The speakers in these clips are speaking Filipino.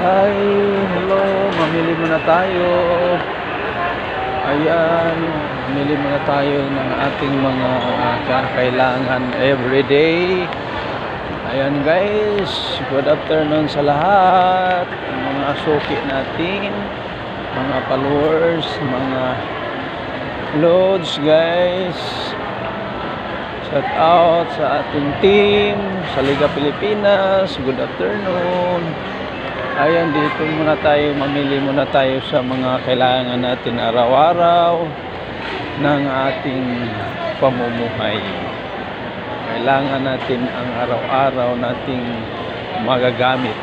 Hi, hello, mamili muna tayo. Ayan, mamili muna tayo ng ating mga kailangan everyday. Ayan guys, good afternoon sa lahat. Mga suki natin, mga followers, mga loads guys. Shout out sa ating team sa Liga Pilipinas. Good afternoon. Ayan, dito muna tayo, mamili muna tayo sa mga kailangan natin araw-araw ng ating pamumuhay. Kailangan natin ang araw-araw nating magagamit.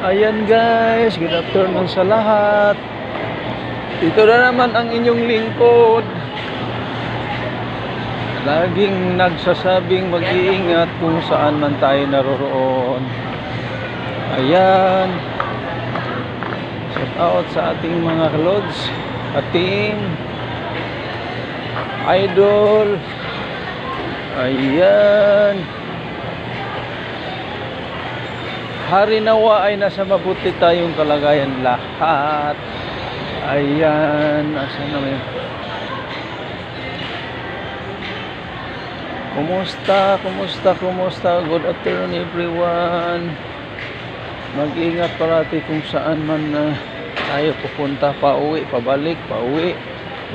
Ayan guys, good afternoon sa lahat. Ito na naman ang inyong lingkod. Laging nagsasabing mag-iingat kung saan man tayo naroroon. Ayan, shout out sa ating mga lods, team, idol. Ayan, hari nawa ay nasa mabuti tayong kalagayan lahat. Ayan, asan naman yun? Kumusta? Good afternoon everyone. Mag-ingat parati kung saan man tayo pupunta, pauwi, pabalik, pauwi.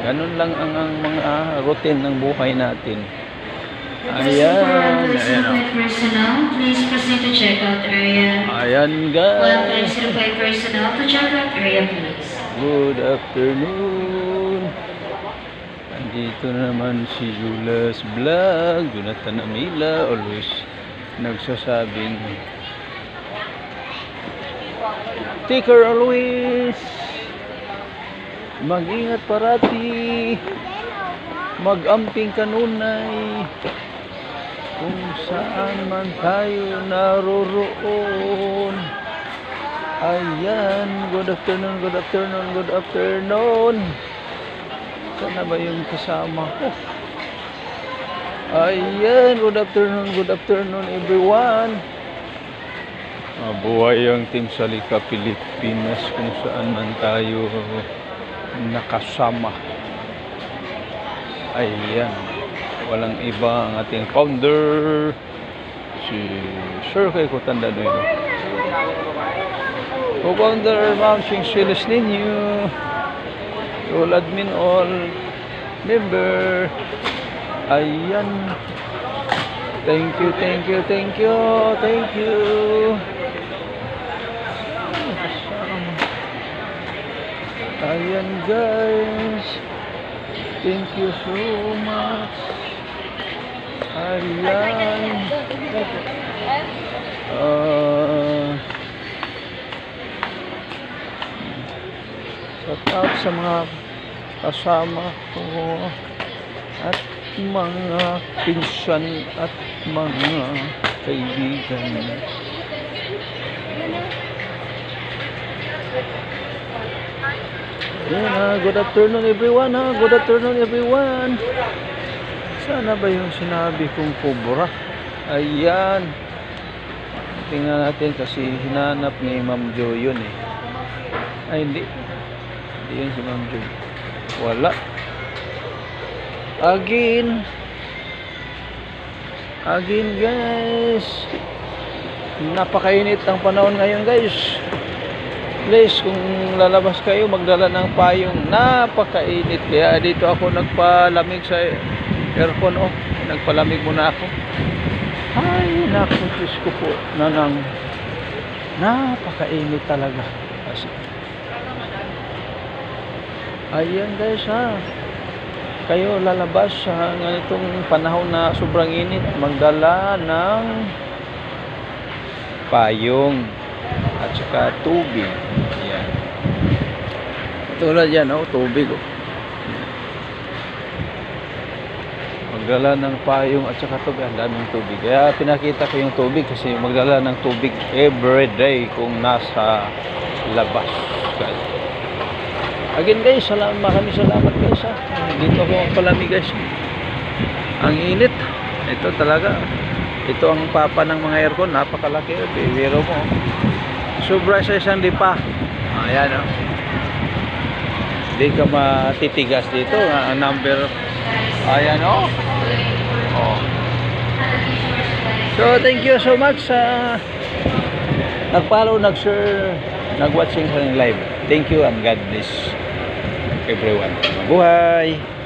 Ganun lang ang mga routine ng buhay natin. Ayan. Personnel, please proceed to checkout area. Ayan guys. Welcome personnel to checkout area, please. Good afternoon. Andito naman si Julas Vlog, Jonathan Amila, always nagsasabing take care always. Mag-ingat parati. Mag-amping kanunay kung saan man tayo naroroon. Ayan, good afternoon. Sana ba yung kasama ko? Ayan, good afternoon everyone. Mabuhay ang Team Salika Pilipinas kung saan man tayo nakasama. Ayan, walang iba ang ating founder, si Sir Kay Kutanda Duino. Co-founder Ma'am Ching Silas ninyo, all admin, all member. Ayan, thank you. Ayan guys, thank you so much. Ayan, shout out sa mga kasama ko at mga pinsan at mga kaibigan. Ayan, good afternoon everyone. Sana ba yung sinabi kong kubra? Ayan, tingnan natin kasi hinanap ni Ma'am Jo yun eh. Ay hindi yun si Ma'am Jo, wala. Again guys, napakainit ang panahon ngayon guys. Please, kung lalabas kayo, magdala ng payong. Napakainit. Kaya dito ako nagpalamig sa aircon. Nagpalamig muna ako. Ay, naku, Diyos ko po. Napakainit talaga. Ayan guys ha. Kayo lalabas sa ganitong panahon na sobrang init, magdala ng payong at saka tubig. Ayan. Tulad yan, tubig. Magdala ng payong at saka tubig. Ang daming tubig. Kaya pinakita ko yung tubig kasi magdala ng tubig everyday kung nasa labas. Again guys, maraming salamat guys ha. Dito ako palamig guys. Ang init. Ito talaga. Ito ang papa ng mga aircon, napakalaki. Biro mo. sobra sa isang lipa. Ayan, oh. Hindi ka matitigas dito. Ang number, ayan, oh. Oh. So, thank you so much sa nag-follow, nag-share, nag-watching sa live. Thank you and God bless everyone. Mabuhay!